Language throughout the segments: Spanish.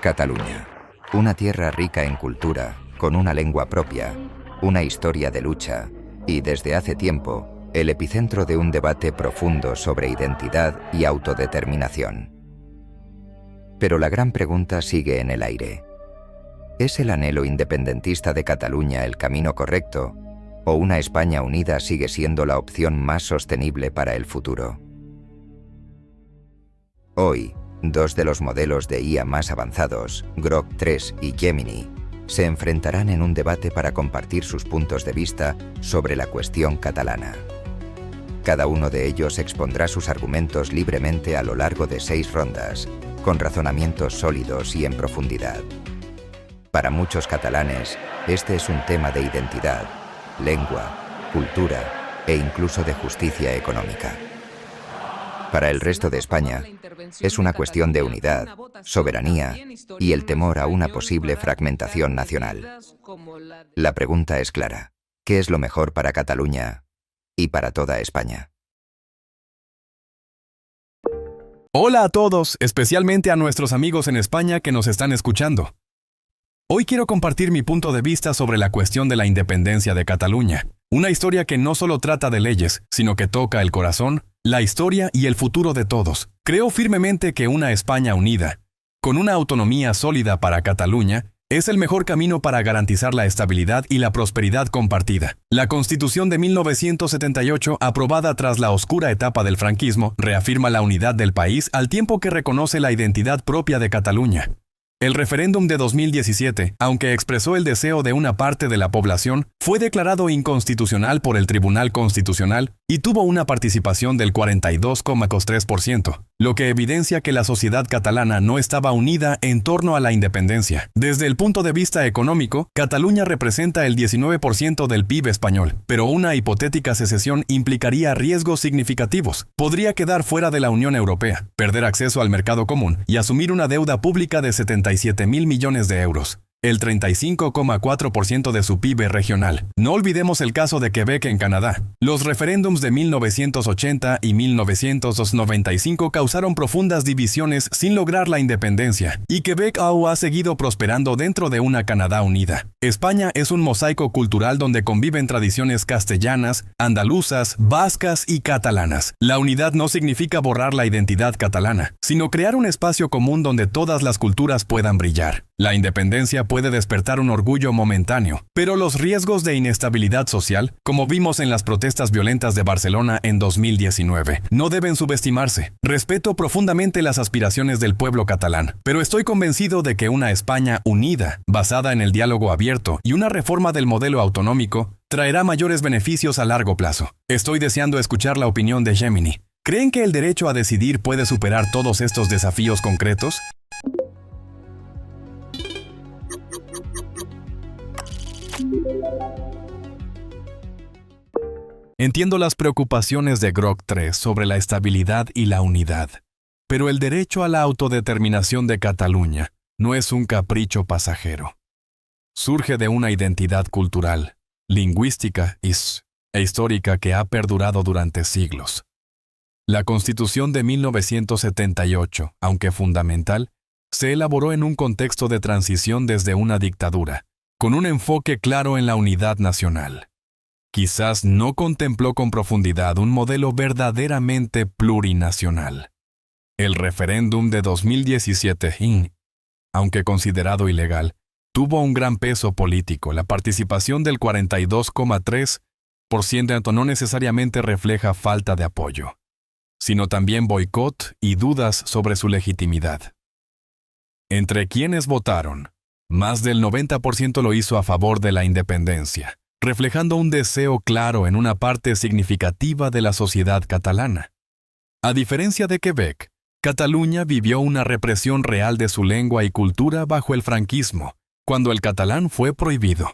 Cataluña, una tierra rica en cultura, con una lengua propia, una historia de lucha y, desde hace tiempo, el epicentro de un debate profundo sobre identidad y autodeterminación. Pero la gran pregunta sigue en el aire. ¿Es el anhelo independentista de Cataluña el camino correcto, o una España unida sigue siendo la opción más sostenible para el futuro? Hoy, dos de los modelos de IA más avanzados, Grok 3 y Gemini, se enfrentarán en un debate para compartir sus puntos de vista sobre la cuestión catalana. Cada uno de ellos expondrá sus argumentos libremente a lo largo de 6 rondas, con razonamientos sólidos y en profundidad. Para muchos catalanes, este es un tema de identidad, lengua, cultura e incluso de justicia económica. Para el resto de España, es una cuestión de unidad, soberanía y el temor a una posible fragmentación nacional. La pregunta es clara: ¿qué es lo mejor para Cataluña y para toda España? Hola a todos, especialmente a nuestros amigos en España que nos están escuchando. Hoy quiero compartir mi punto de vista sobre la cuestión de la independencia de Cataluña, una historia que no solo trata de leyes, sino que toca el corazón, la historia y el futuro de todos. Creo firmemente que una España unida, con una autonomía sólida para Cataluña, es el mejor camino para garantizar la estabilidad y la prosperidad compartida. La Constitución de 1978, aprobada tras la oscura etapa del franquismo, reafirma la unidad del país al tiempo que reconoce la identidad propia de Cataluña. El referéndum de 2017, aunque expresó el deseo de una parte de la población, fue declarado inconstitucional por el Tribunal Constitucional y tuvo una participación del 42,3%, lo que evidencia que la sociedad catalana no estaba unida en torno a la independencia. Desde el punto de vista económico, Cataluña representa el 19% del PIB español, pero una hipotética secesión implicaría riesgos significativos. Podría quedar fuera de la Unión Europea, perder acceso al mercado común y asumir una deuda pública de 77.000 millones de euros, el 35,4% de su PIB regional. No olvidemos el caso de Quebec en Canadá. Los referéndums de 1980 y 1995 causaron profundas divisiones sin lograr la independencia, y Quebec aún ha seguido prosperando dentro de una Canadá unida. España es un mosaico cultural donde conviven tradiciones castellanas, andaluzas, vascas y catalanas. La unidad no significa borrar la identidad catalana, sino crear un espacio común donde todas las culturas puedan brillar. La independencia puede despertar un orgullo momentáneo, pero los riesgos de inestabilidad social, como vimos en las protestas violentas de Barcelona en 2019, no deben subestimarse. Respeto profundamente las aspiraciones del pueblo catalán, pero estoy convencido de que una España unida, basada en el diálogo abierto y una reforma del modelo autonómico, traerá mayores beneficios a largo plazo. Estoy deseando escuchar la opinión de Gemini. ¿Creen que el derecho a decidir puede superar todos estos desafíos concretos? Entiendo las preocupaciones de Grok 3 sobre la estabilidad y la unidad, pero el derecho a la autodeterminación de Cataluña no es un capricho pasajero. Surge de una identidad cultural, lingüística e histórica que ha perdurado durante siglos. La Constitución de 1978, aunque fundamental, se elaboró en un contexto de transición desde una dictadura, con un enfoque claro en la unidad nacional. Quizás no contempló con profundidad un modelo verdaderamente plurinacional. El referéndum de 2017, aunque considerado ilegal, tuvo un gran peso político. La participación del 42,3% no necesariamente refleja falta de apoyo, sino también boicot y dudas sobre su legitimidad. Entre quienes votaron, más del 90% lo hizo a favor de la independencia, reflejando un deseo claro en una parte significativa de la sociedad catalana. A diferencia de Quebec, Cataluña vivió una represión real de su lengua y cultura bajo el franquismo, cuando el catalán fue prohibido.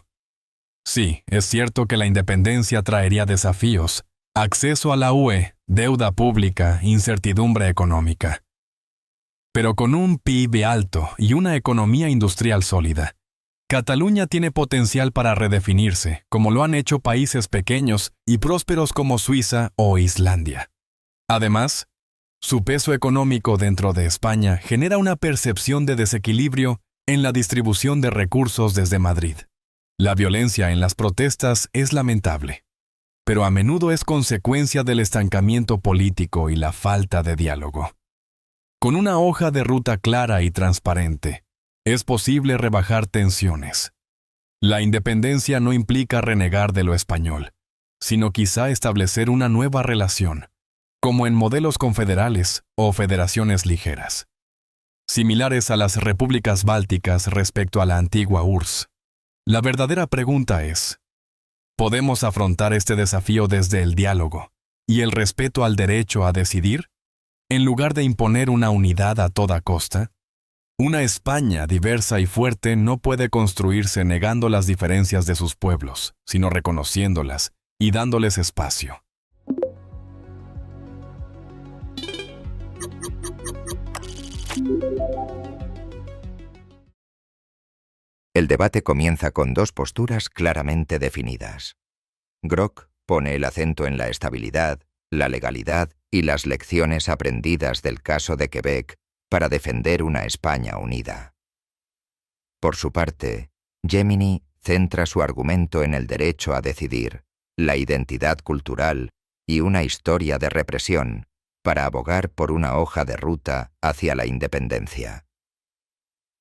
Sí, es cierto que la independencia traería desafíos: acceso a la UE, deuda pública, incertidumbre económica. Pero con un PIB alto y una economía industrial sólida, Cataluña tiene potencial para redefinirse, como lo han hecho países pequeños y prósperos como Suiza o Islandia. Además, Su peso económico dentro de España genera una percepción de desequilibrio en la distribución de recursos desde Madrid. La violencia en las protestas es lamentable, pero a menudo es consecuencia del estancamiento político y la falta de diálogo. Con una hoja de ruta clara y transparente, es posible rebajar tensiones. La independencia no implica renegar de lo español, sino quizá establecer una nueva relación, como en modelos confederales o federaciones ligeras, similares a las repúblicas bálticas respecto a la antigua URSS. La verdadera pregunta es, ¿podemos afrontar este desafío desde el diálogo y el respeto al derecho a decidir, en lugar de imponer una unidad a toda costa? Una España diversa y fuerte no puede construirse negando las diferencias de sus pueblos, sino reconociéndolas y dándoles espacio. El debate comienza con dos posturas claramente definidas. Groc pone el acento en la estabilidad, la legalidad y las lecciones aprendidas del caso de Quebec para defender una España unida. Por su parte, Gemini centra su argumento en el derecho a decidir, la identidad cultural y una historia de represión para abogar por una hoja de ruta hacia la independencia.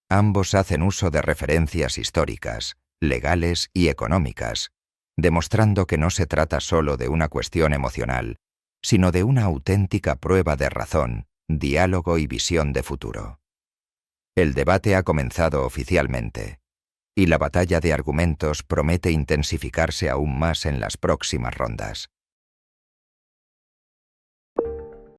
Ambos hacen uso de referencias históricas, legales y económicas, demostrando que no se trata solo de una cuestión emocional, sino de una auténtica prueba de razón, diálogo y visión de futuro. El debate ha comenzado oficialmente, y la batalla de argumentos promete intensificarse aún más en las próximas rondas.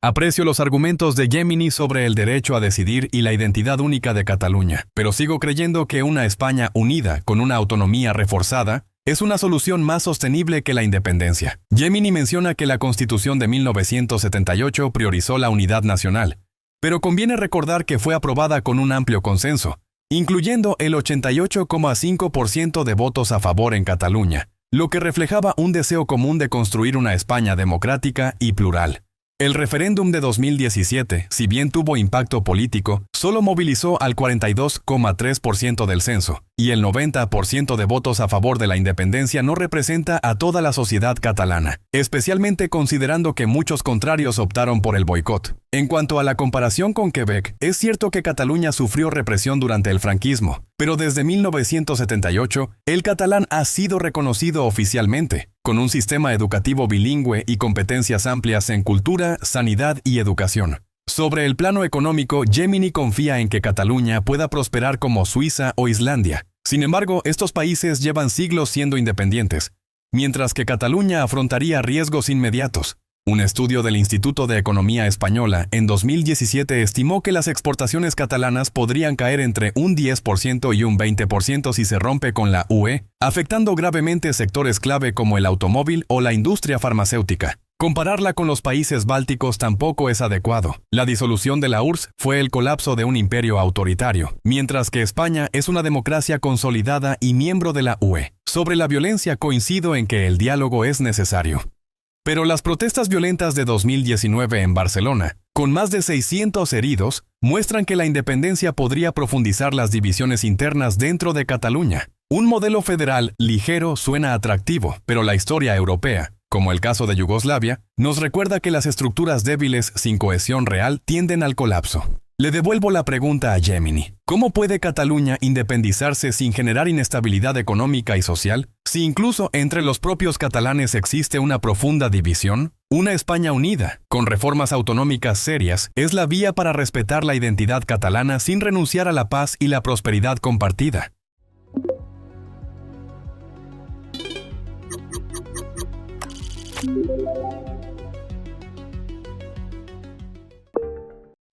Aprecio los argumentos de Gemini sobre el derecho a decidir y la identidad única de Cataluña, pero sigo creyendo que una España unida con una autonomía reforzada es una solución más sostenible que la independencia. Gemini menciona que la Constitución de 1978 priorizó la unidad nacional, pero conviene recordar que fue aprobada con un amplio consenso, incluyendo el 88,5% de votos a favor en Cataluña, lo que reflejaba un deseo común de construir una España democrática y plural. El referéndum de 2017, si bien tuvo impacto político, solo movilizó al 42,3% del censo, y el 90% de votos a favor de la independencia no representa a toda la sociedad catalana, especialmente considerando que muchos contrarios optaron por el boicot. En cuanto a la comparación con Quebec, es cierto que Cataluña sufrió represión durante el franquismo, pero desde 1978, el catalán ha sido reconocido oficialmente, con un sistema educativo bilingüe y competencias amplias en cultura, sanidad y educación. Sobre el plano económico, Gemini confía en que Cataluña pueda prosperar como Suiza o Islandia. Sin embargo, estos países llevan siglos siendo independientes, mientras que Cataluña afrontaría riesgos inmediatos. Un estudio del Instituto de Economía Española en 2017 estimó que las exportaciones catalanas podrían caer entre un 10% y un 20% si se rompe con la UE, afectando gravemente sectores clave como el automóvil o la industria farmacéutica. Compararla con los países bálticos tampoco es adecuado. La disolución de la URSS fue el colapso de un imperio autoritario, mientras que España es una democracia consolidada y miembro de la UE. Sobre la violencia coincido en que el diálogo es necesario. Pero las protestas violentas de 2019 en Barcelona, con más de 600 heridos, muestran que la independencia podría profundizar las divisiones internas dentro de Cataluña. Un modelo federal ligero suena atractivo, pero la historia europea, como el caso de Yugoslavia, nos recuerda que las estructuras débiles sin cohesión real tienden al colapso. Le devuelvo la pregunta a Gemini. ¿Cómo puede Cataluña independizarse sin generar inestabilidad económica y social? Si incluso entre los propios catalanes existe una profunda división, una España unida, con reformas autonómicas serias, es la vía para respetar la identidad catalana sin renunciar a la paz y la prosperidad compartida.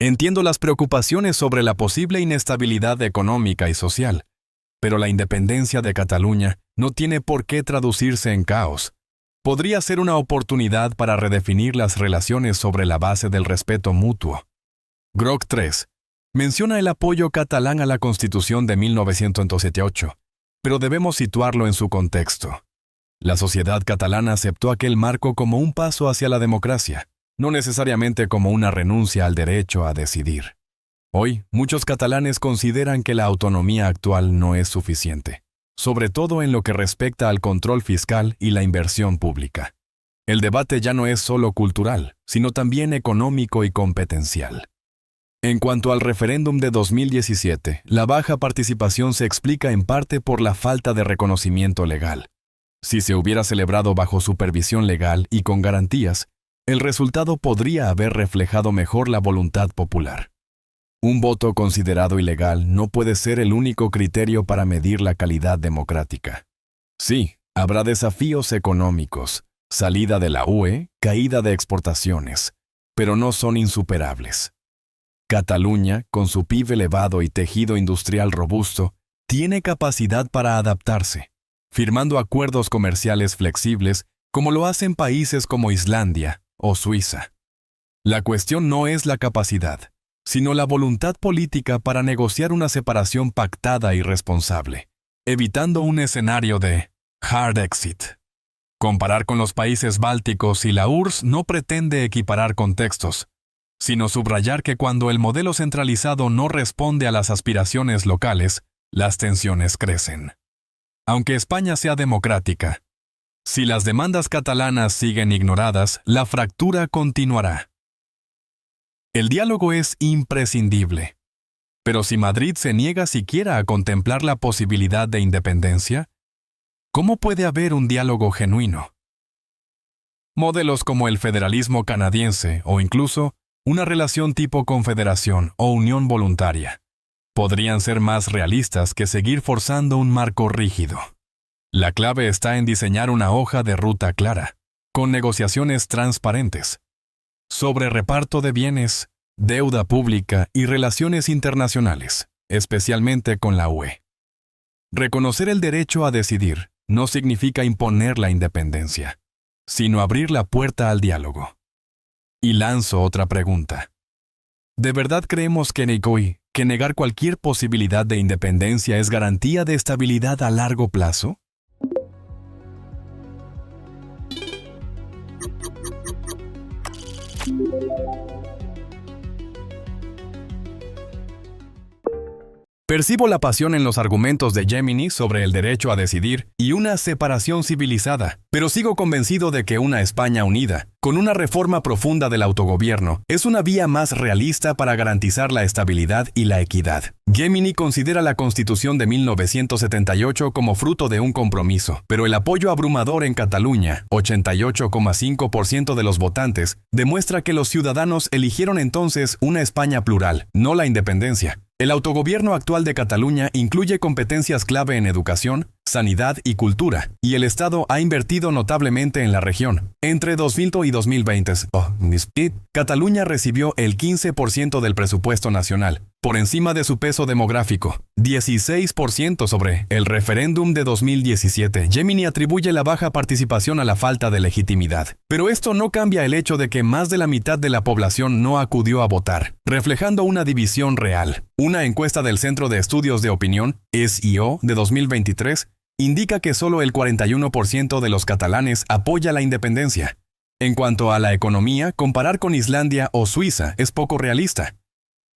Entiendo las preocupaciones sobre la posible inestabilidad económica y social, pero la independencia de Cataluña no tiene por qué traducirse en caos. Podría ser una oportunidad para redefinir las relaciones sobre la base del respeto mutuo. Groc 3 menciona el apoyo catalán a la Constitución de 1978, pero debemos situarlo en su contexto. La sociedad catalana aceptó aquel marco como un paso hacia la democracia, no necesariamente como una renuncia al derecho a decidir. Hoy, muchos catalanes consideran que la autonomía actual no es suficiente, sobre todo en lo que respecta al control fiscal y la inversión pública. El debate ya no es solo cultural, sino también económico y competencial. En cuanto al referéndum de 2017, la baja participación se explica en parte por la falta de reconocimiento legal. Si se hubiera celebrado bajo supervisión legal y con garantías, el resultado podría haber reflejado mejor la voluntad popular. Un voto considerado ilegal no puede ser el único criterio para medir la calidad democrática. Sí, habrá desafíos económicos, salida de la UE, caída de exportaciones, pero no son insuperables. Cataluña, con su PIB elevado y tejido industrial robusto, tiene capacidad para adaptarse, firmando acuerdos comerciales flexibles como lo hacen países como Islandia o Suiza. La cuestión no es la capacidad, sino la voluntad política para negociar una separación pactada y responsable, evitando un escenario de hard exit. Comparar con los países bálticos y la URSS no pretende equiparar contextos, sino subrayar que cuando el modelo centralizado no responde a las aspiraciones locales, las tensiones crecen. Aunque España sea democrática, si las demandas catalanas siguen ignoradas, la fractura continuará. El diálogo es imprescindible, pero si Madrid se niega siquiera a contemplar la posibilidad de independencia, ¿cómo puede haber un diálogo genuino? Modelos como el federalismo canadiense o incluso una relación tipo confederación o unión voluntaria podrían ser más realistas que seguir forzando un marco rígido. La clave está en diseñar una hoja de ruta clara, con negociaciones transparentes, sobre reparto de bienes, deuda pública y relaciones internacionales, especialmente con la UE. Reconocer el derecho a decidir no significa imponer la independencia, sino abrir la puerta al diálogo. Y lanzo otra pregunta. ¿De verdad creemos que negar cualquier posibilidad de independencia es garantía de estabilidad a largo plazo? Percibo la pasión en los argumentos de Gemini sobre el derecho a decidir y una separación civilizada, pero sigo convencido de que una España unida, con una reforma profunda del autogobierno, es una vía más realista para garantizar la estabilidad y la equidad. Gemini considera la Constitución de 1978 como fruto de un compromiso, pero el apoyo abrumador en Cataluña, 88,5% de los votantes, demuestra que los ciudadanos eligieron entonces una España plural, no la independencia. El autogobierno actual de Cataluña incluye competencias clave en educación, sanidad y cultura, y el Estado ha invertido notablemente en la región. Entre 2000 y 2020, Cataluña recibió el 15% del presupuesto nacional, por encima de su peso demográfico, 16% sobre el referéndum de 2017. Gemini atribuye la baja participación a la falta de legitimidad. Pero esto no cambia el hecho de que más de la mitad de la población no acudió a votar, reflejando una división real. Una encuesta del Centro de Estudios de Opinión, SIO, de 2023, indica que solo el 41% de los catalanes apoya la independencia. En cuanto a la economía, comparar con Islandia o Suiza es poco realista.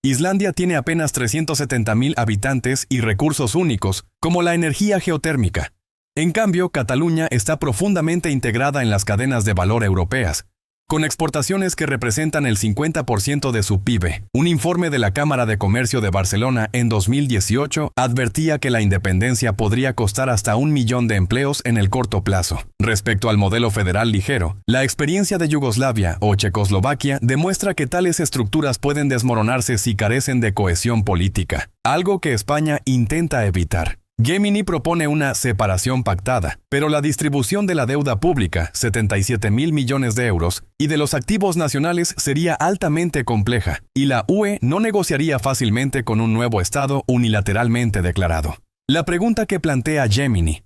Islandia tiene apenas 370,000 habitantes y recursos únicos, como la energía geotérmica. En cambio, Cataluña está profundamente integrada en las cadenas de valor europeas, con exportaciones que representan el 50% de su PIB. Un informe de la Cámara de Comercio de Barcelona en 2018 advertía que la independencia podría costar hasta 1 millón de empleos en el corto plazo. Respecto al modelo federal ligero, la experiencia de Yugoslavia o Checoslovaquia demuestra que tales estructuras pueden desmoronarse si carecen de cohesión política, algo que España intenta evitar. Gemini propone una separación pactada, pero la distribución de la deuda pública, 77,000 millones de euros, y de los activos nacionales sería altamente compleja, y la UE no negociaría fácilmente con un nuevo Estado unilateralmente declarado. La pregunta que plantea Gemini: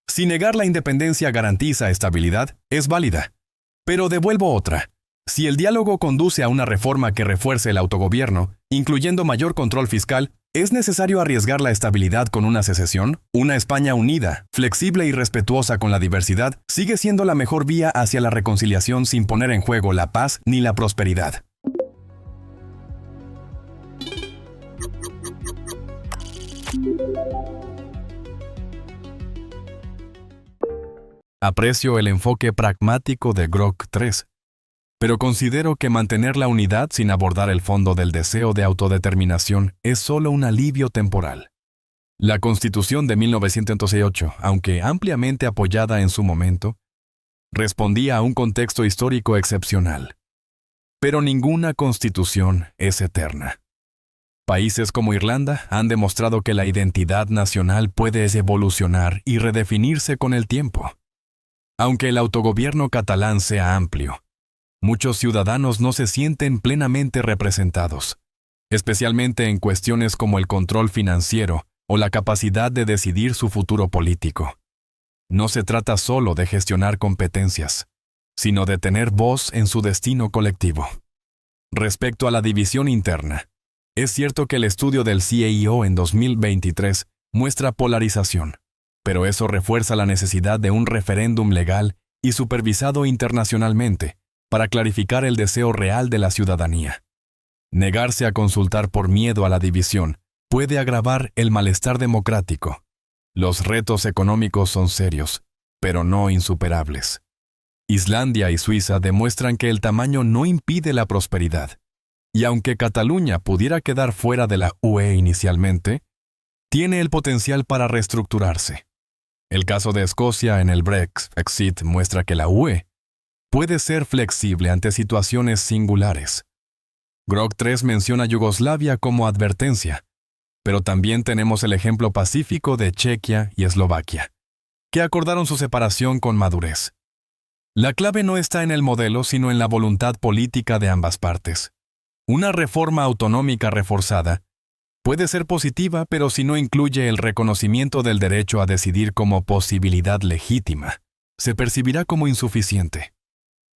si negar la independencia garantiza estabilidad, es válida. Pero devuelvo otra. Si el diálogo conduce a una reforma que refuerce el autogobierno, incluyendo mayor control fiscal, ¿es necesario arriesgar la estabilidad con una secesión? Una España unida, flexible y respetuosa con la diversidad sigue siendo la mejor vía hacia la reconciliación sin poner en juego la paz ni la prosperidad. Aprecio el enfoque pragmático de Grok 3, pero considero que mantener la unidad sin abordar el fondo del deseo de autodeterminación es solo un alivio temporal. La Constitución de 1908, aunque ampliamente apoyada en su momento, respondía a un contexto histórico excepcional. Pero ninguna constitución es eterna. Países como Irlanda han demostrado que la identidad nacional puede evolucionar y redefinirse con el tiempo. Aunque el autogobierno catalán sea amplio, muchos ciudadanos no se sienten plenamente representados, especialmente en cuestiones como el control financiero o la capacidad de decidir su futuro político. No se trata solo de gestionar competencias, sino de tener voz en su destino colectivo. Respecto a la división interna, es cierto que el estudio del CIO en 2023 muestra polarización, pero eso refuerza la necesidad de un referéndum legal y supervisado internacionalmente para clarificar el deseo real de la ciudadanía. Negarse a consultar por miedo a la división puede agravar el malestar democrático. Los retos económicos son serios, pero no insuperables. Islandia y Suiza demuestran que el tamaño no impide la prosperidad. Y aunque Cataluña pudiera quedar fuera de la UE inicialmente, tiene el potencial para reestructurarse. El caso de Escocia en el Brexit muestra que la UE puede ser flexible ante situaciones singulares. Grok 3 menciona Yugoslavia como advertencia, pero también tenemos el ejemplo pacífico de Chequia y Eslovaquia, que acordaron su separación con madurez. La clave no está en el modelo, sino en la voluntad política de ambas partes. Una reforma autonómica reforzada puede ser positiva, pero si no incluye el reconocimiento del derecho a decidir como posibilidad legítima, se percibirá como insuficiente.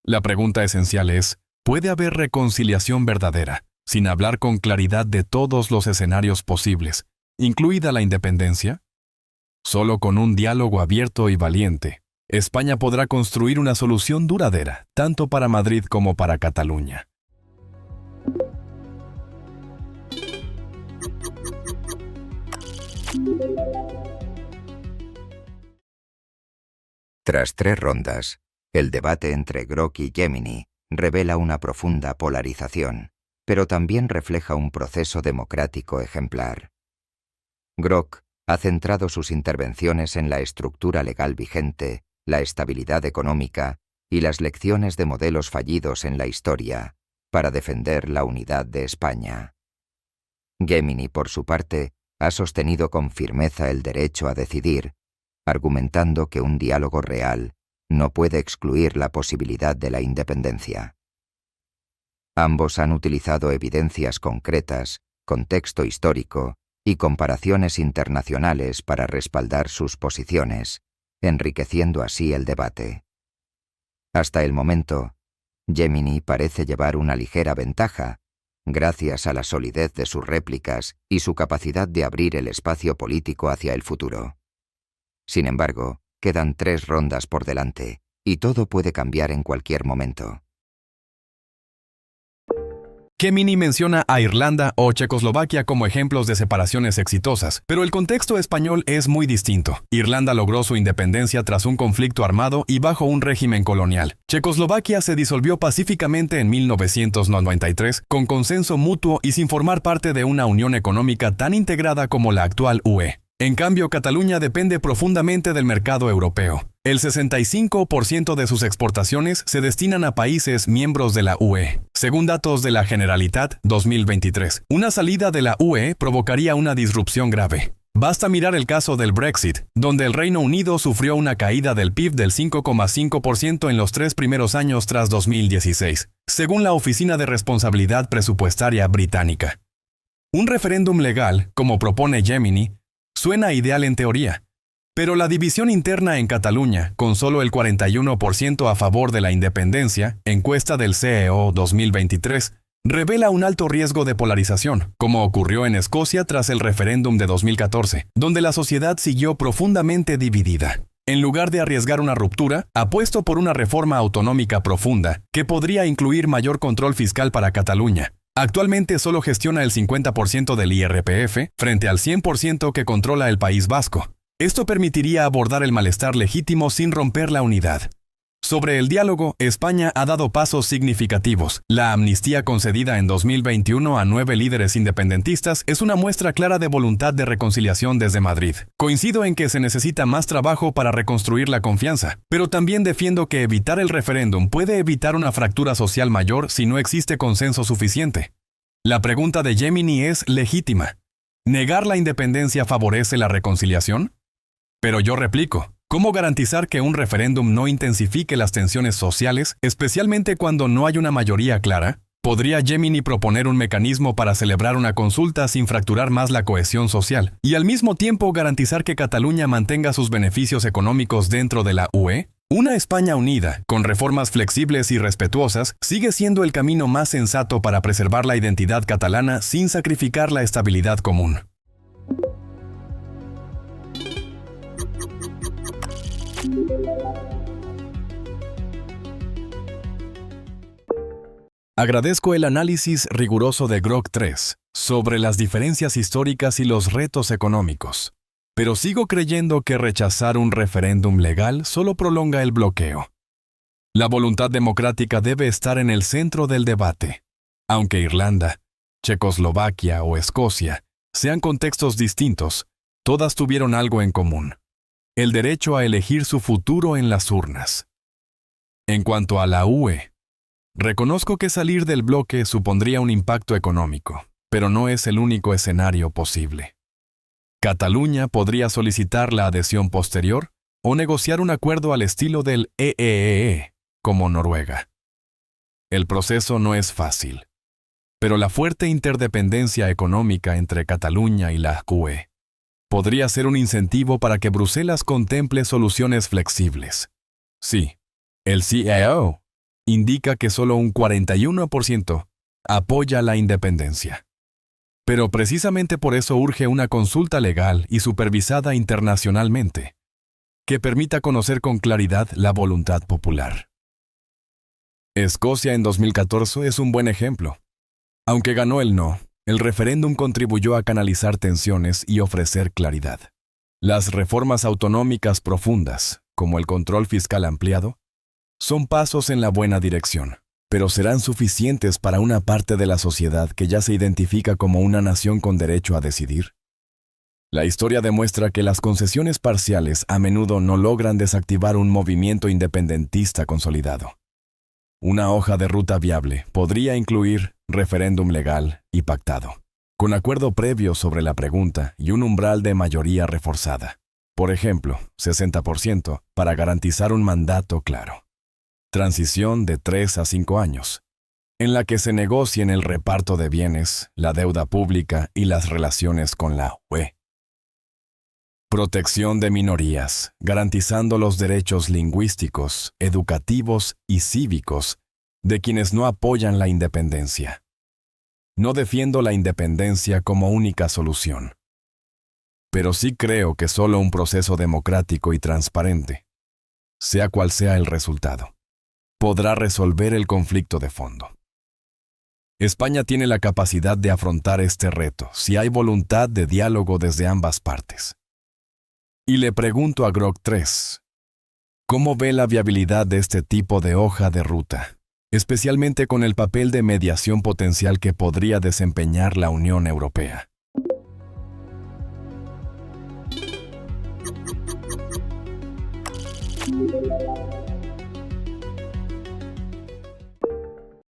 La pregunta esencial es, ¿puede haber reconciliación verdadera, sin hablar con claridad de todos los escenarios posibles, incluida la independencia? Solo con un diálogo abierto y valiente, España podrá construir una solución duradera, tanto para Madrid como para Cataluña. Tras 3 rondas, el debate entre Grok y Gemini revela una profunda polarización, pero también refleja un proceso democrático ejemplar. Grok ha centrado sus intervenciones en la estructura legal vigente, la estabilidad económica y las lecciones de modelos fallidos en la historia para defender la unidad de España. Gemini, por su parte, ha sostenido con firmeza el derecho a decidir, argumentando que un diálogo real no puede excluir la posibilidad de la independencia. Ambos han utilizado evidencias concretas, contexto histórico y comparaciones internacionales para respaldar sus posiciones, enriqueciendo así el debate. Hasta el momento, Gemini parece llevar una ligera ventaja, gracias a la solidez de sus réplicas y su capacidad de abrir el espacio político hacia el futuro. Sin embargo, quedan 3 rondas por delante, y todo puede cambiar en cualquier momento. Gemini menciona a Irlanda o Checoslovaquia como ejemplos de separaciones exitosas, pero el contexto español es muy distinto. Irlanda logró su independencia tras un conflicto armado y bajo un régimen colonial. Checoslovaquia se disolvió pacíficamente en 1993 con consenso mutuo y sin formar parte de una unión económica tan integrada como la actual UE. En cambio, Cataluña depende profundamente del mercado europeo. El 65% de sus exportaciones se destinan a países miembros de la UE. Según datos de la Generalitat 2023, una salida de la UE provocaría una disrupción grave. Basta mirar el caso del Brexit, donde el Reino Unido sufrió una caída del PIB del 5,5% en los 3 primeros años tras 2016, según la Oficina de Responsabilidad Presupuestaria británica. Un referéndum legal, como propone Gemini, suena ideal en teoría, pero la división interna en Cataluña, con solo el 41% a favor de la independencia, encuesta del CEO 2023, revela un alto riesgo de polarización, como ocurrió en Escocia tras el referéndum de 2014, donde la sociedad siguió profundamente dividida. En lugar de arriesgar una ruptura, apuesto por una reforma autonómica profunda, que podría incluir mayor control fiscal para Cataluña. Actualmente solo gestiona el 50% del IRPF, frente al 100% que controla el País Vasco. Esto permitiría abordar el malestar legítimo sin romper la unidad. Sobre el diálogo, España ha dado pasos significativos. La amnistía concedida en 2021 a 9 líderes independentistas es una muestra clara de voluntad de reconciliación desde Madrid. Coincido en que se necesita más trabajo para reconstruir la confianza, pero también defiendo que evitar el referéndum puede evitar una fractura social mayor si no existe consenso suficiente. La pregunta de Gemini es legítima. ¿Negar la independencia favorece la reconciliación? Pero yo replico. ¿Cómo garantizar que un referéndum no intensifique las tensiones sociales, especialmente cuando no hay una mayoría clara? ¿Podría Gemini proponer un mecanismo para celebrar una consulta sin fracturar más la cohesión social y al mismo tiempo garantizar que Cataluña mantenga sus beneficios económicos dentro de la UE? Una España unida, con reformas flexibles y respetuosas, sigue siendo el camino más sensato para preservar la identidad catalana sin sacrificar la estabilidad común. Agradezco el análisis riguroso de Grok 3 sobre las diferencias históricas y los retos económicos, pero sigo creyendo que rechazar un referéndum legal solo prolonga el bloqueo. La voluntad democrática debe estar en el centro del debate. Aunque Irlanda, Checoslovaquia o Escocia sean contextos distintos, todas tuvieron algo en común: el derecho a elegir su futuro en las urnas. En cuanto a la UE, reconozco que salir del bloque supondría un impacto económico, pero no es el único escenario posible. Cataluña podría solicitar la adhesión posterior o negociar un acuerdo al estilo del EEE, como Noruega. El proceso no es fácil, pero la fuerte interdependencia económica entre Cataluña y la UE podría ser un incentivo para que Bruselas contemple soluciones flexibles. Sí, el CAO indica que solo un 41% apoya la independencia. Pero precisamente por eso urge una consulta legal y supervisada internacionalmente, que permita conocer con claridad la voluntad popular. Escocia en 2014 es un buen ejemplo. Aunque ganó el no, el referéndum contribuyó a canalizar tensiones y ofrecer claridad. Las reformas autonómicas profundas, como el control fiscal ampliado, son pasos en la buena dirección, pero serán suficientes para una parte de la sociedad que ya se identifica como una nación con derecho a decidir. La historia demuestra que las concesiones parciales a menudo no logran desactivar un movimiento independentista consolidado. Una hoja de ruta viable podría incluir referéndum legal y pactado, con acuerdo previo sobre la pregunta y un umbral de mayoría reforzada. Por ejemplo, 60% para garantizar un mandato claro. Transición de 3 a 5 años, en la que se negocien el reparto de bienes, la deuda pública y las relaciones con la UE. Protección de minorías, garantizando los derechos lingüísticos, educativos y cívicos de quienes no apoyan la independencia. No defiendo la independencia como única solución, pero sí creo que solo un proceso democrático y transparente, sea cual sea el resultado, podrá resolver el conflicto de fondo. España tiene la capacidad de afrontar este reto si hay voluntad de diálogo desde ambas partes. Y le pregunto a Grok 3, ¿cómo ve la viabilidad de este tipo de hoja de ruta, especialmente con el papel de mediación potencial que podría desempeñar la Unión Europea?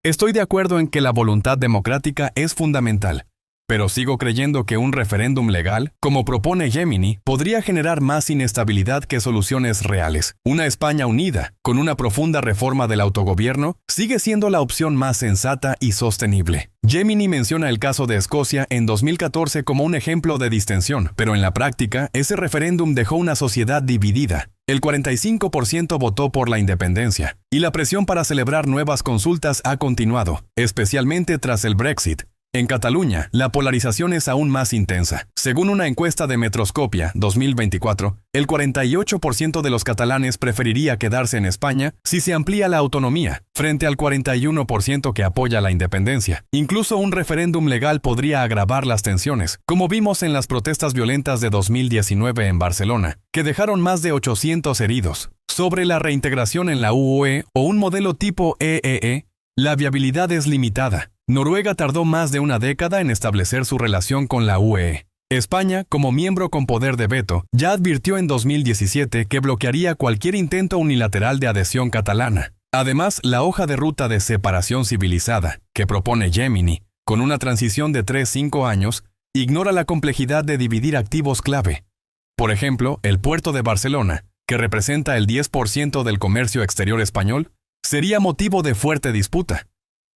Estoy de acuerdo en que la voluntad democrática es fundamental, pero sigo creyendo que un referéndum legal, como propone Gemini, podría generar más inestabilidad que soluciones reales. Una España unida, con una profunda reforma del autogobierno, sigue siendo la opción más sensata y sostenible. Gemini menciona el caso de Escocia en 2014 como un ejemplo de distensión, pero en la práctica, ese referéndum dejó una sociedad dividida. El 45% votó por la independencia, y la presión para celebrar nuevas consultas ha continuado, especialmente tras el Brexit. En Cataluña, la polarización es aún más intensa. Según una encuesta de Metroscopia 2024, el 48% de los catalanes preferiría quedarse en España si se amplía la autonomía, frente al 41% que apoya la independencia. Incluso un referéndum legal podría agravar las tensiones, como vimos en las protestas violentas de 2019 en Barcelona, que dejaron más de 800 heridos. Sobre la reintegración en la UE o un modelo tipo EEE, la viabilidad es limitada. Noruega tardó más de una década en establecer su relación con la UE. España, como miembro con poder de veto, ya advirtió en 2017 que bloquearía cualquier intento unilateral de adhesión catalana. Además, la hoja de ruta de separación civilizada, que propone Gemini, con una transición de 3-5 años, ignora la complejidad de dividir activos clave. Por ejemplo, el puerto de Barcelona, que representa el 10% del comercio exterior español, sería motivo de fuerte disputa.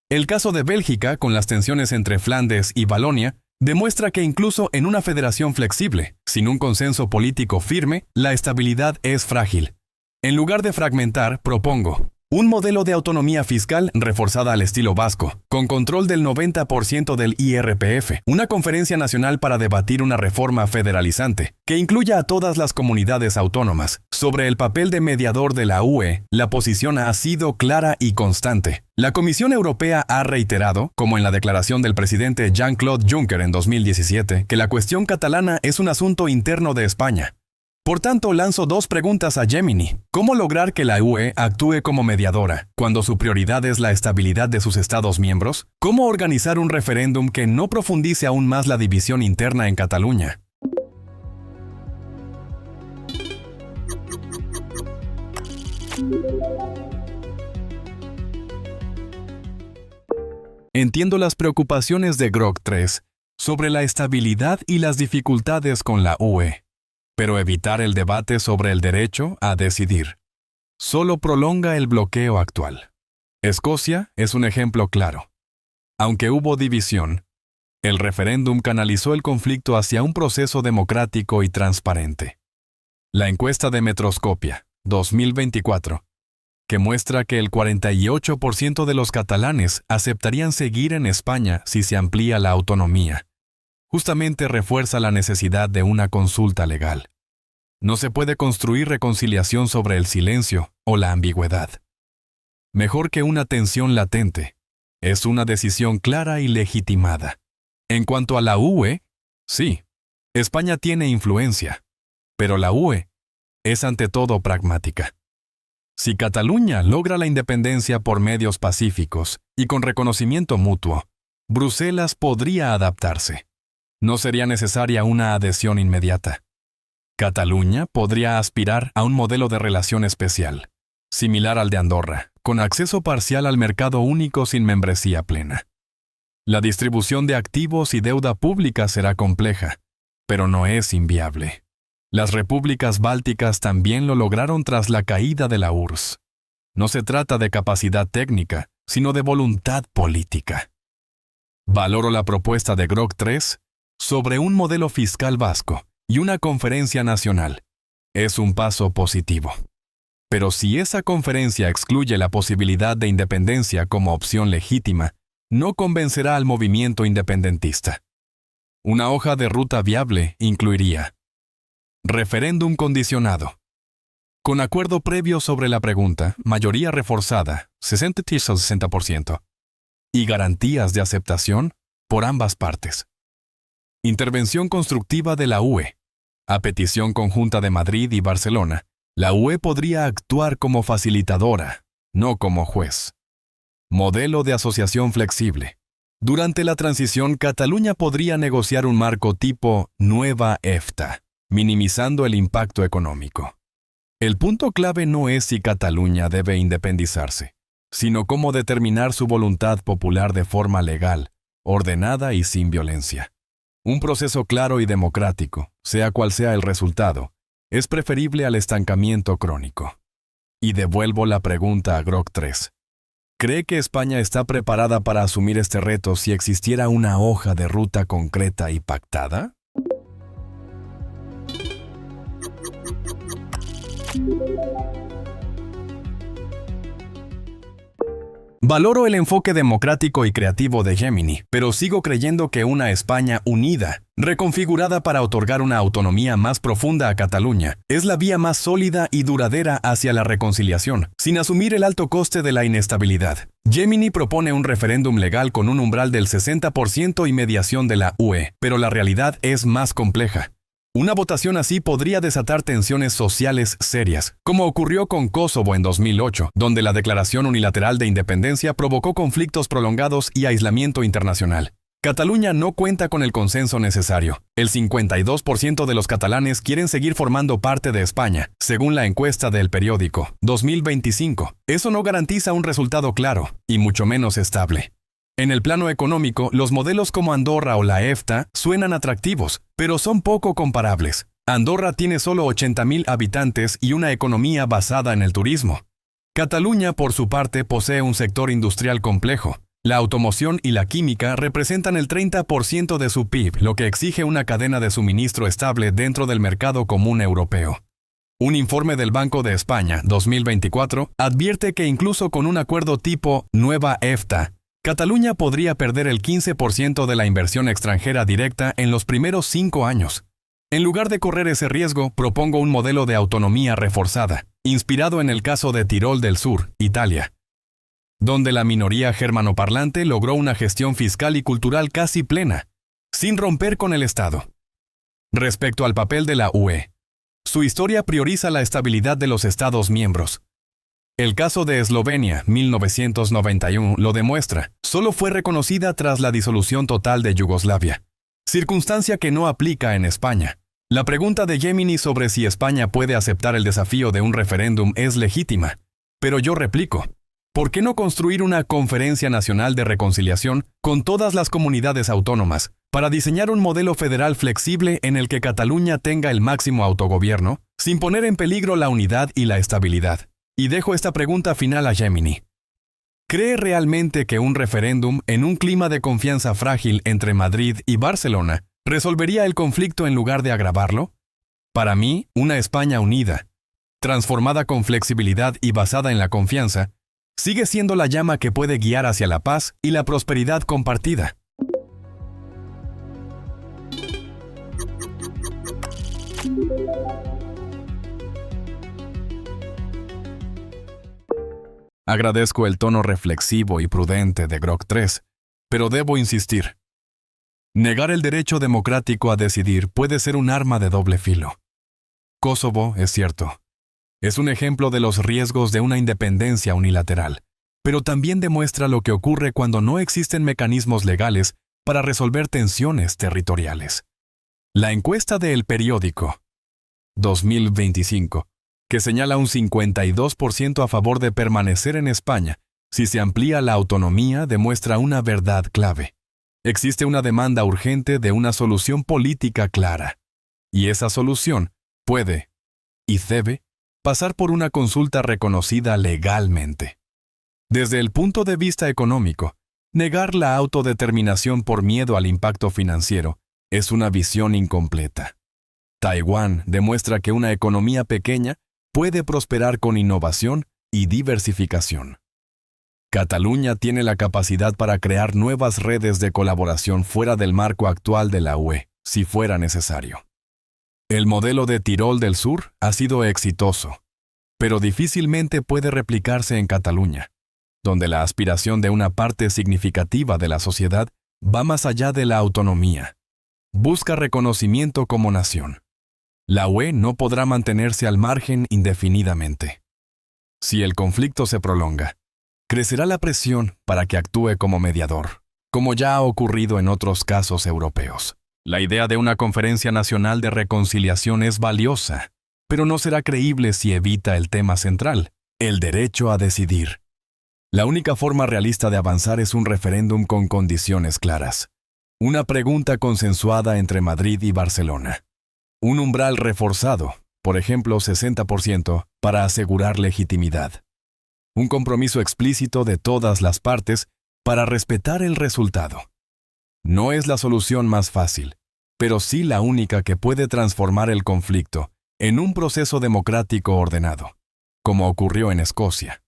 El caso de Bélgica, con las tensiones entre Flandes y Valonia, demuestra que incluso en una federación flexible, sin un consenso político firme, la estabilidad es frágil. En lugar de fragmentar, propongo un modelo de autonomía fiscal reforzada al estilo vasco, con control del 90% del IRPF, una conferencia nacional para debatir una reforma federalizante, que incluya a todas las comunidades autónomas. Sobre el papel de mediador de la UE, la posición ha sido clara y constante. La Comisión Europea ha reiterado, como en la declaración del presidente Jean-Claude Juncker en 2017, que la cuestión catalana es un asunto interno de España. Por tanto, lanzo dos preguntas a Gemini. ¿Cómo lograr que la UE actúe como mediadora, cuando su prioridad es la estabilidad de sus Estados miembros? ¿Cómo organizar un referéndum que no profundice aún más la división interna en Cataluña? Entiendo las preocupaciones de Grok 3 sobre la estabilidad y las dificultades con la UE. Pero evitar el debate sobre el derecho a decidir solo prolonga el bloqueo actual. Escocia es un ejemplo claro. Aunque hubo división, el referéndum canalizó el conflicto hacia un proceso democrático y transparente. La encuesta de Metroscopia 2024, que muestra que el 48% de los catalanes aceptarían seguir en España si se amplía la autonomía, justamente refuerza la necesidad de una consulta legal. No se puede construir reconciliación sobre el silencio o la ambigüedad. Mejor que una tensión latente, es una decisión clara y legitimada. En cuanto a la UE, sí, España tiene influencia, pero la UE es ante todo pragmática. Si Cataluña logra la independencia por medios pacíficos y con reconocimiento mutuo, Bruselas podría adaptarse. No sería necesaria una adhesión inmediata. Cataluña podría aspirar a un modelo de relación especial, similar al de Andorra, con acceso parcial al mercado único sin membresía plena. La distribución de activos y deuda pública será compleja, pero no es inviable. Las repúblicas bálticas también lo lograron tras la caída de la URSS. No se trata de capacidad técnica, sino de voluntad política. Valoro la propuesta de Grok 3 sobre un modelo fiscal vasco y una conferencia nacional. Es un paso positivo. Pero si esa conferencia excluye la posibilidad de independencia como opción legítima, no convencerá al movimiento independentista. Una hoja de ruta viable incluiría referéndum condicionado, con acuerdo previo sobre la pregunta, mayoría reforzada, 60%, y garantías de aceptación por ambas partes. Intervención constructiva de la UE. A petición conjunta de Madrid y Barcelona, la UE podría actuar como facilitadora, no como juez. Modelo de asociación flexible. Durante la transición, Cataluña podría negociar un marco tipo nueva EFTA, minimizando el impacto económico. El punto clave no es si Cataluña debe independizarse, sino cómo determinar su voluntad popular de forma legal, ordenada y sin violencia. Un proceso claro y democrático, sea cual sea el resultado, es preferible al estancamiento crónico. Y devuelvo la pregunta a Grok 3. ¿Cree que España está preparada para asumir este reto si existiera una hoja de ruta concreta y pactada? Valoro el enfoque democrático y creativo de Gemini, pero sigo creyendo que una España unida, reconfigurada para otorgar una autonomía más profunda a Cataluña, es la vía más sólida y duradera hacia la reconciliación, sin asumir el alto coste de la inestabilidad. Gemini propone un referéndum legal con un umbral del 60% y mediación de la UE, pero la realidad es más compleja. Una votación así podría desatar tensiones sociales serias, como ocurrió con Kosovo en 2008, donde la declaración unilateral de independencia provocó conflictos prolongados y aislamiento internacional. Cataluña no cuenta con el consenso necesario. El 52% de los catalanes quieren seguir formando parte de España, según la encuesta del periódico 2025. Eso no garantiza un resultado claro, y mucho menos estable. En el plano económico, los modelos como Andorra o la EFTA suenan atractivos, pero son poco comparables. Andorra tiene solo 80.000 habitantes y una economía basada en el turismo. Cataluña, por su parte, posee un sector industrial complejo. La automoción y la química representan el 30% de su PIB, lo que exige una cadena de suministro estable dentro del mercado común europeo. Un informe del Banco de España, 2024, advierte que incluso con un acuerdo tipo Nueva EFTA, Cataluña podría perder el 15% de la inversión extranjera directa en los primeros 5 años. En lugar de correr ese riesgo, propongo un modelo de autonomía reforzada, inspirado en el caso de Tirol del Sur, Italia, donde la minoría germanoparlante logró una gestión fiscal y cultural casi plena, sin romper con el Estado. Respecto al papel de la UE, su historia prioriza la estabilidad de los Estados miembros. El caso de Eslovenia, 1991, lo demuestra. Solo fue reconocida tras la disolución total de Yugoslavia, circunstancia que no aplica en España. La pregunta de Gemini sobre si España puede aceptar el desafío de un referéndum es legítima, pero yo replico, ¿por qué no construir una conferencia nacional de reconciliación con todas las comunidades autónomas para diseñar un modelo federal flexible en el que Cataluña tenga el máximo autogobierno, sin poner en peligro la unidad y la estabilidad? Y dejo esta pregunta final a Gemini. ¿Cree realmente que un referéndum en un clima de confianza frágil entre Madrid y Barcelona resolvería el conflicto en lugar de agravarlo? Para mí, una España unida, transformada con flexibilidad y basada en la confianza, sigue siendo la llama que puede guiar hacia la paz y la prosperidad compartida. Agradezco el tono reflexivo y prudente de Grok 3, pero debo insistir. Negar el derecho democrático a decidir puede ser un arma de doble filo. Kosovo, es cierto, es un ejemplo de los riesgos de una independencia unilateral, pero también demuestra lo que ocurre cuando no existen mecanismos legales para resolver tensiones territoriales. La encuesta de El Periódico 2025, que señala un 52% a favor de permanecer en España si se amplía la autonomía, demuestra una verdad clave. Existe una demanda urgente de una solución política clara, y esa solución puede, y debe, pasar por una consulta reconocida legalmente. Desde el punto de vista económico, negar la autodeterminación por miedo al impacto financiero es una visión incompleta. Taiwán demuestra que una economía pequeña puede prosperar con innovación y diversificación. Cataluña tiene la capacidad para crear nuevas redes de colaboración fuera del marco actual de la UE, si fuera necesario. El modelo de Tirol del Sur ha sido exitoso, pero difícilmente puede replicarse en Cataluña, donde la aspiración de una parte significativa de la sociedad va más allá de la autonomía. Busca reconocimiento como nación. La UE no podrá mantenerse al margen indefinidamente. Si el conflicto se prolonga, crecerá la presión para que actúe como mediador, como ya ha ocurrido en otros casos europeos. La idea de una conferencia nacional de reconciliación es valiosa, pero no será creíble si evita el tema central, el derecho a decidir. La única forma realista de avanzar es un referéndum con condiciones claras. Una pregunta consensuada entre Madrid y Barcelona. Un umbral reforzado, por ejemplo 60%, para asegurar legitimidad. Un compromiso explícito de todas las partes para respetar el resultado. No es la solución más fácil, pero sí la única que puede transformar el conflicto en un proceso democrático ordenado, como ocurrió en Escocia.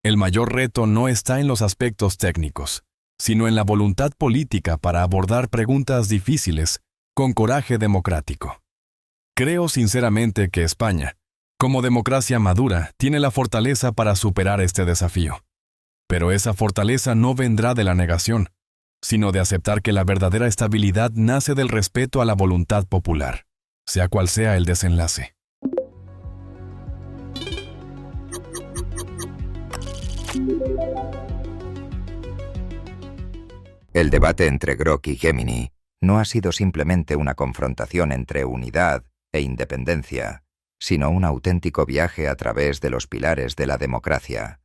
El mayor reto no está en los aspectos técnicos, sino en la voluntad política para abordar preguntas difíciles con coraje democrático. Creo sinceramente que España, como democracia madura, tiene la fortaleza para superar este desafío. Pero esa fortaleza no vendrá de la negación, sino de aceptar que la verdadera estabilidad nace del respeto a la voluntad popular, sea cual sea el desenlace. El debate entre Grok y Gemini no ha sido simplemente una confrontación entre unidad e independencia, sino un auténtico viaje a través de los pilares de la democracia: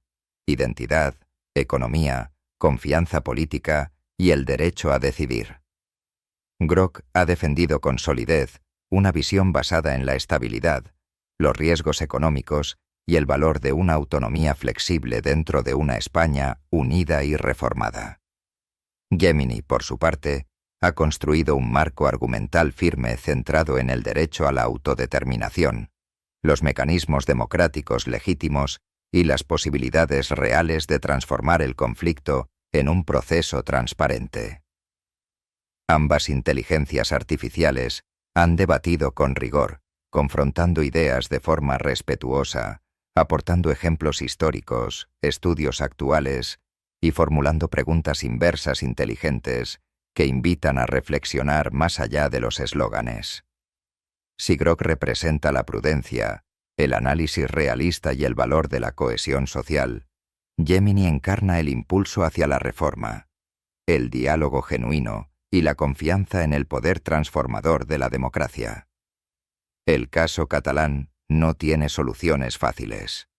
identidad, economía, confianza política y el derecho a decidir. Grok ha defendido con solidez una visión basada en la estabilidad, los riesgos económicos y el valor de una autonomía flexible dentro de una España unida y reformada. Gemini, por su parte, ha construido un marco argumental firme centrado en el derecho a la autodeterminación, los mecanismos democráticos legítimos y las posibilidades reales de transformar el conflicto en un proceso transparente. Ambas inteligencias artificiales han debatido con rigor, confrontando ideas de forma respetuosa, aportando ejemplos históricos, estudios actuales y formulando preguntas inversas inteligentes que invitan a reflexionar más allá de los eslóganes. Si Grok representa la prudencia, el análisis realista y el valor de la cohesión social, Gemini encarna el impulso hacia la reforma, el diálogo genuino y la confianza en el poder transformador de la democracia. El caso catalán no tiene soluciones fáciles.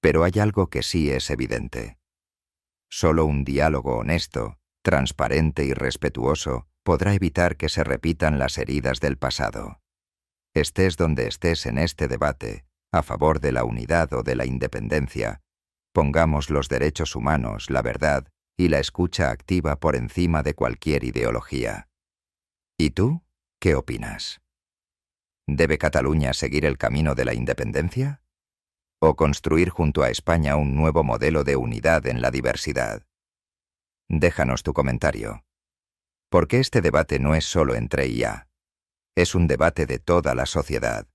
Pero hay algo que sí es evidente. Solo un diálogo honesto, transparente y respetuoso podrá evitar que se repitan las heridas del pasado. Estés donde estés en este debate, a favor de la unidad o de la independencia, pongamos los derechos humanos, la verdad y la escucha activa por encima de cualquier ideología. ¿Y tú? ¿Qué opinas? ¿Debe Cataluña seguir el camino de la independencia? ¿O construir junto a España un nuevo modelo de unidad en la diversidad? Déjanos tu comentario. Porque este debate no es solo entre IA. Es un debate de toda la sociedad.